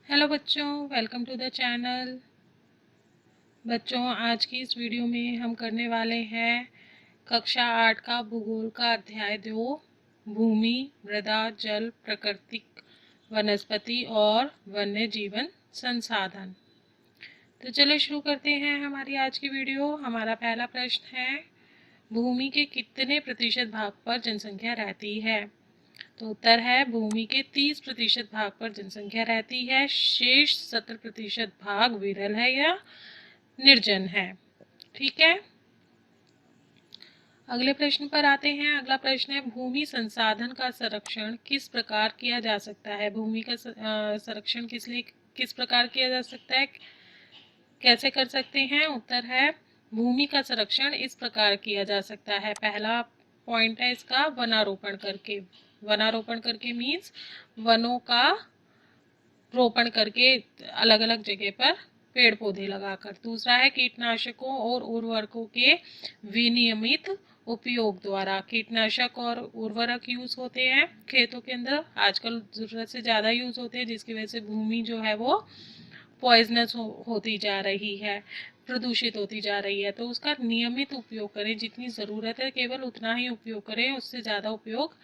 Hello बच्चों, welcome to the channel. बच्चों, आज की इस वीडियो में हम करने वाले हैं कक्षा 8 का भूगोल का अध्याय 2, भूमि, मृदा, जल, प्राकृतिक वनस्पति और वन्य जीवन संसाधन। तो चलो शुरू करते हैं हमारी आज की वीडियो। हमारा पहला प्रश्न है, भूमि के कितने प्रतिशत भाग पर जनसंख्या रहती है? तो उत्तर है, भूमि के 30% भाग पर जनसंख्या रहती है। शेष 70% भाग विरल है या निर्जन है। ठीक है, अगले प्रश्न पर आते हैं। अगला प्रश्न है, भूमि संसाधन का संरक्षण किस प्रकार किया जा सकता है? भूमि का संरक्षण किस प्रकार किया जा सकता है, कैसे कर सकते हैं? उत्तर है, भूमि का संरक्षण इस प्रकार किया जा सकता है। पहला पॉइंट है इसका, वनारोपण करके। वनारोपण करके मीन्स वनों का रोपण करके अलग अलग जगह पर पेड़ पौधे लगाकर। दूसरा है, कीटनाशकों और उर्वरकों के विनियमित उपयोग द्वारा। कीटनाशक और उर्वरक यूज होते हैं खेतों के अंदर, आजकल जरूरत से ज़्यादा यूज होते हैं, जिसकी वजह से भूमि जो है वो पॉइजनस होती जा रही है, प्रदूषित होती जा रही है। तो उसका नियमित उपयोग करें, जितनी ज़रूरत है केवल उतना ही उपयोग करें, उससे ज़्यादा उपयोग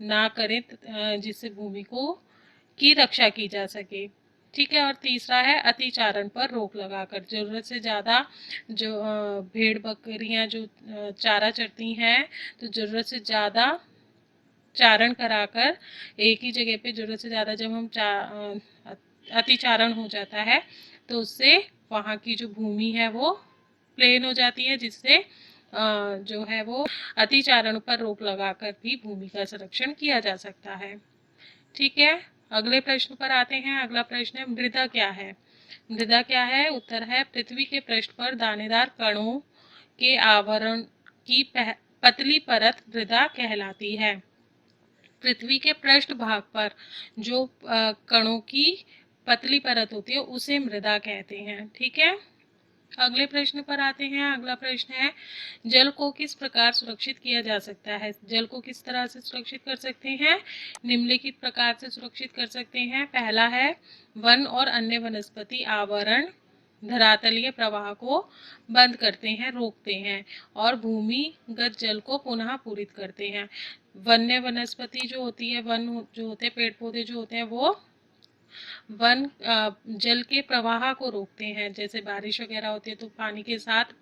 ना करें, जिससे भूमि को की रक्षा की जा सके। ठीक है, और तीसरा है, अतिचारण पर रोक लगाकर। जरूरत से ज़्यादा जो भेड़ बकरियां जो चारा चरती हैं, तो जरूरत से ज़्यादा चारण कराकर एक ही जगह पे जरूरत से ज़्यादा जब हम अतिचारण हो जाता है तो उससे वहाँ की जो भूमि है वो प्लेन हो जाती है, जिससे जो है वो अतिचारण पर रोक लगाकर भी भूमि का संरक्षण किया जा सकता है। ठीक है, अगले प्रश्न पर आते हैं। अगला प्रश्न है, मृदा क्या है? मृदा क्या है? उत्तर है, पृथ्वी के पृष्ठ पर दानेदार कणों के आवरण की पतली परत मृदा कहलाती है। पृथ्वी के पृष्ठ भाग पर जो कणों की पतली परत होती है उसे मृदा कहते हैं। ठीक है, अगले प्रश्न पर आते हैं। अगला प्रश्न है, जल को किस प्रकार सुरक्षित किया जा सकता है? जल को किस तरह से सुरक्षित कर सकते हैं? निम्नलिखित प्रकार से सुरक्षित कर सकते हैं। पहला है, वन और अन्य वनस्पति आवरण धरातलीय प्रवाह को बंद करते हैं, रोकते हैं और भूमिगत जल को पुनः पूरित करते हैं। वन्य वनस्पति जो होती है, वन जो होते हैं, पेड़ पौधे जो होते हैं, वो वन जल के प्रवाह को रोकते हैं। जैसे बारिश वगैरह होती है तो पानी के साथ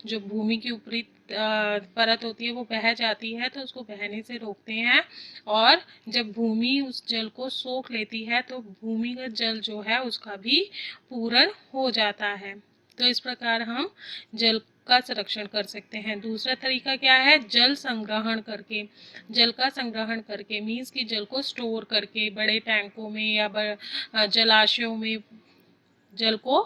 जो भूमि की ऊपरी परत होती है वो बह जाती है, तो उसको बहने से रोकते हैं। और जब भूमि उस जल को सोख लेती है तो भूमिगत जल जो है उसका भी पूरण हो जाता है। तो इस प्रकार हम जल का संरक्षण कर सकते हैं। दूसरा तरीका क्या है? जल संग्रहण करके। जल का संग्रहण करके मीन्स कि जल को स्टोर करके बड़े टैंकों में या जलाशयों में जल को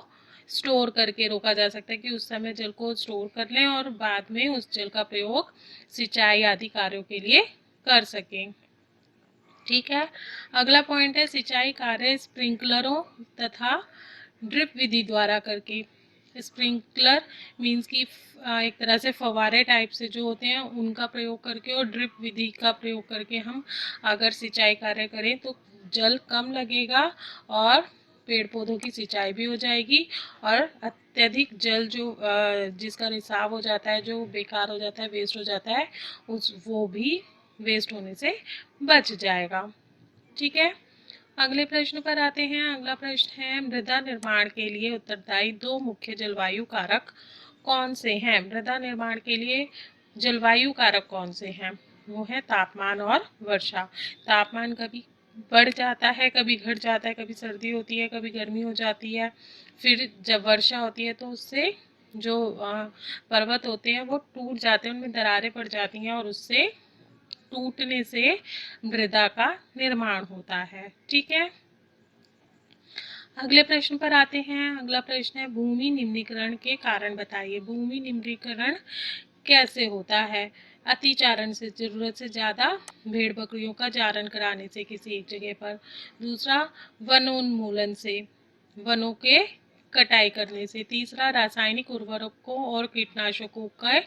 स्टोर करके रोका जा सकता है, कि उस समय जल को स्टोर कर लें और बाद में उस जल का प्रयोग सिंचाई आदि कार्यों के लिए कर सकें। ठीक है, अगला पॉइंट है, सिंचाई कार्य स्प्रिंकलरों तथा ड्रिप विधि द्वारा करके। स्प्रिंकलर मीन्स कि एक तरह से फव्वारे टाइप से जो होते हैं उनका प्रयोग करके और ड्रिप विधि का प्रयोग करके हम अगर सिंचाई कार्य करें तो जल कम लगेगा और पेड़ पौधों की सिंचाई भी हो जाएगी और अत्यधिक जल जो जिसका रिसाव हो जाता है, जो बेकार हो जाता है, वेस्ट हो जाता है, वो भी वेस्ट होने से बच जाएगा। ठीक है, अगले प्रश्न पर आते हैं। अगला प्रश्न है, मृदा निर्माण के लिए उत्तरदायी दो मुख्य जलवायु कारक कौन से हैं? मृदा निर्माण के लिए जलवायु कारक कौन से हैं? वो है तापमान और वर्षा। तापमान कभी बढ़ जाता है, कभी घट जाता है, कभी सर्दी होती है, कभी गर्मी हो जाती है। फिर जब वर्षा होती है तो उससे जो पर्वत होते हैं वो टूट जाते हैं, उनमें दरारें पड़ जाती हैं और उससे टूटने से मृदा का निर्माण होता है। ठीक है, अगले प्रश्न पर आते हैं। अगला प्रश्न है, भूमि निम्नीकरण के कारण बताइए। भूमि निम्नीकरण कैसे होता है? अतिचारण से, जरूरत से ज्यादा भेड़ बकरियों का चारण कराने से किसी एक जगह पर। दूसरा, वनोन्मूलन से, वनों के कटाई करने से। तीसरा, रासायनिक उर्वरकों और कीटनाशकों का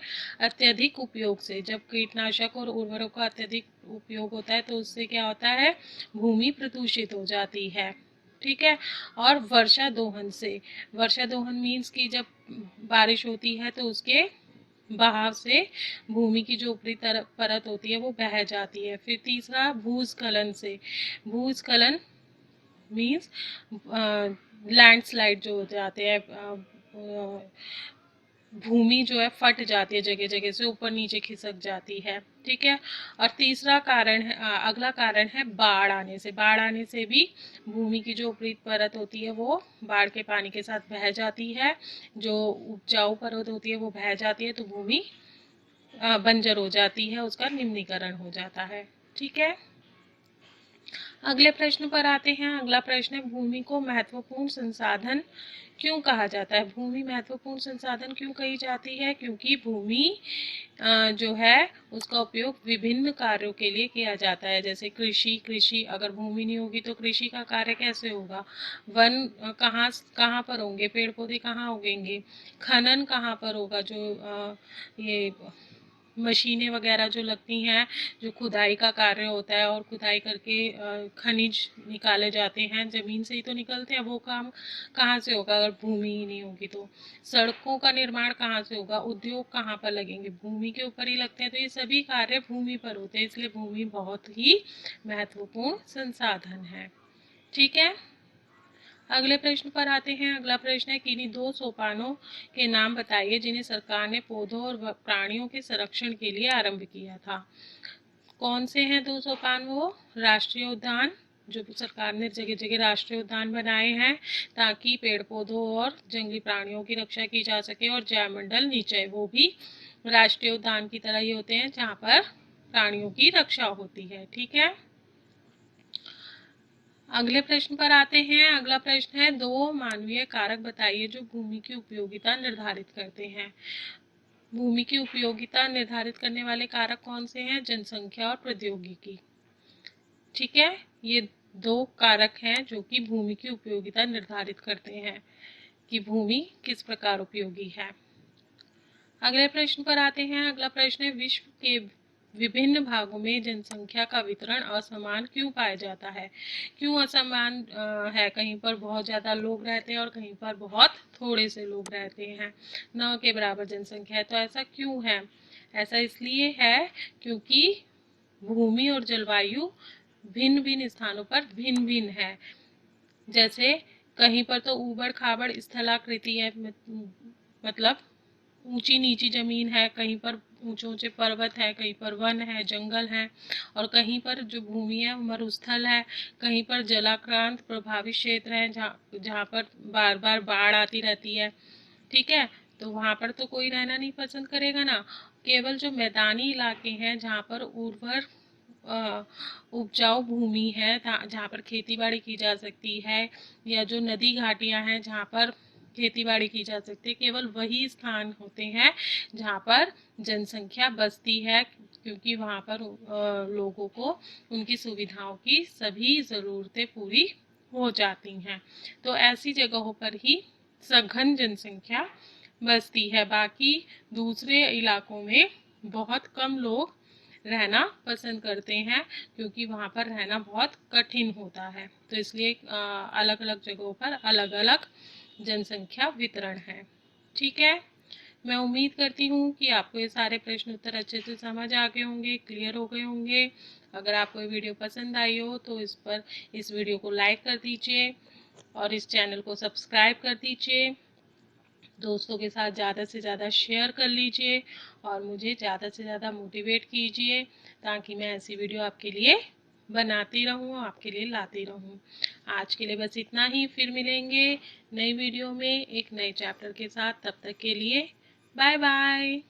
अत्यधिक उपयोग से। जब कीटनाशक और उर्वरकों का अत्यधिक उपयोग होता है तो उससे क्या होता है? भूमि प्रदूषित हो जाती है। ठीक है। और वर्षा दोहन से, वर्षा दोहन मीन्स कि जब बारिश होती है तो उसके बहाव से भूमि की जो ऊपरी परत होती है वो बह जाती है। फिर तीसरा भूस्खलन से, भूस्खलन मीन्स लैंडस्लाइड जो हो जाते हैं, भूमि जो है फट जाती है, जगह जगह से ऊपर नीचे खिसक जाती है, ठीक है। और तीसरा कारण है, अगला कारण है बाढ़ आने से, बाढ़ आने से भी भूमि की जो ऊपरी परत होती है वो बाढ़ के पानी के साथ बह जाती है, जो उपजाऊ परत होती है वो बह जाती है, तो भूमि बंजर हो जाती है, उसका निम्नीकरण हो जाता है, ठीक है। अगले प्रश्न पर आते हैं। अगला प्रश्न है, भूमि को महत्वपूर्ण संसाधन क्यों कहा जाता है? भूमि महत्वपूर्ण संसाधन क्यों कही जाती है? क्योंकि भूमि जो है उसका उपयोग विभिन्न कार्यों के लिए किया जाता है, जैसे कृषि अगर भूमि नहीं होगी तो कृषि का कार्य कैसे होगा? वन कहाँ कहाँ पर होंगे? पेड़ पौधे कहाँ उगेंगे? खनन कहाँ पर होगा? जो ये मशीनें वगैरह जो लगती हैं, जो खुदाई का कार्य होता है और खुदाई करके खनिज निकाले जाते हैं, जमीन से ही तो निकलते हैं, वो काम कहाँ से होगा अगर भूमि ही नहीं होगी? तो सड़कों का निर्माण कहाँ से होगा? उद्योग कहाँ पर लगेंगे? भूमि के ऊपर ही लगते हैं, तो ये सभी कार्य भूमि पर होते हैं, इसलिए भूमि बहुत ही महत्वपूर्ण संसाधन है, ठीक है। अगले प्रश्न पर आते हैं। अगला प्रश्न है, किन्हीं 2 सोपानों के नाम बताइए जिन्हें सरकार ने पौधों और प्राणियों के संरक्षण के लिए आरंभ किया था। कौन से हैं 2 सोपान? वो राष्ट्रीय उद्यान, जो सरकार ने जगह जगह राष्ट्रीय उद्यान बनाए हैं ताकि पेड़ पौधों और जंगली प्राणियों की रक्षा की जा सके, और जैवमंडल निचय, वो भी राष्ट्रीय उद्यान की तरह ही होते हैं जहाँ पर प्राणियों की रक्षा होती है, ठीक है। अगले प्रश्न पर आते हैं। अगला प्रश्न है, 2 मानवीय कारक बताइए जो भूमि की उपयोगिता निर्धारित करते हैं। भूमि की उपयोगिता निर्धारित करने वाले कारक कौन से हैं? जनसंख्या और प्रौद्योगिकी, ठीक है। ये 2 कारक हैं जो कि भूमि की उपयोगिता निर्धारित करते हैं कि भूमि किस प्रकार उपयोगी है। अगले प्रश्न पर आते हैं। अगला प्रश्न है, विश्व के विभिन्न भागों में जनसंख्या का वितरण असमान क्यों पाया जाता है? क्यों असमान है? कहीं पर बहुत ज़्यादा लोग रहते हैं और कहीं पर बहुत थोड़े से लोग रहते हैं, न के बराबर जनसंख्या है, तो ऐसा क्यों है? ऐसा इसलिए है क्योंकि भूमि और जलवायु भिन्न भिन्न स्थानों पर भिन्न भिन्न है। जैसे कहीं पर तो ऊबड़ खाबड़ स्थलाकृति है, मतलब ऊंची नीची जमीन है, कहीं पर ऊंचे ऊंचे पर्वत है, कहीं पर वन है, जंगल है, और कहीं पर जो भूमि है मरुस्थल है, कहीं पर जलाक्रांत प्रभावित क्षेत्र है जहाँ जहाँ पर बार बार बाढ़ आती रहती है, ठीक है। तो वहाँ पर तो कोई रहना नहीं पसंद करेगा ना। केवल जो मैदानी इलाके हैं जहाँ पर उर्वर उपजाऊ भूमि है, जहाँ पर खेती बाड़ी की जा सकती है, या जो नदी घाटियाँ हैं जहाँ पर खेती बाड़ी की जा सकती है, केवल वही स्थान होते हैं जहाँ पर जनसंख्या बसती है, क्योंकि वहाँ पर लोगों को उनकी सुविधाओं की सभी ज़रूरतें पूरी हो जाती हैं। तो ऐसी जगहों पर ही सघन जनसंख्या बसती है। बाकी दूसरे इलाकों में बहुत कम लोग रहना पसंद करते हैं, क्योंकि वहाँ पर रहना बहुत कठिन होता है, तो इसलिए अलग अलग जगहों पर अलग अलग जनसंख्या वितरण है, ठीक है। मैं उम्मीद करती हूँ कि आपको ये सारे प्रश्न उत्तर अच्छे से समझ आ गए होंगे, क्लियर हो गए होंगे। अगर आपको ये वीडियो पसंद आई हो तो इस वीडियो को लाइक कर दीजिए और इस चैनल को सब्सक्राइब कर दीजिए। दोस्तों के साथ ज़्यादा से ज़्यादा शेयर कर लीजिए और मुझे ज़्यादा से ज़्यादा मोटिवेट कीजिए, ताकि मैं ऐसी वीडियो आपके लिए बनाती रहूँ, आपके लिए लाती रहूँ। आज के लिए बस इतना ही, फिर मिलेंगे नई वीडियो में एक नए चैप्टर के साथ। तब तक के लिए बाय बाय।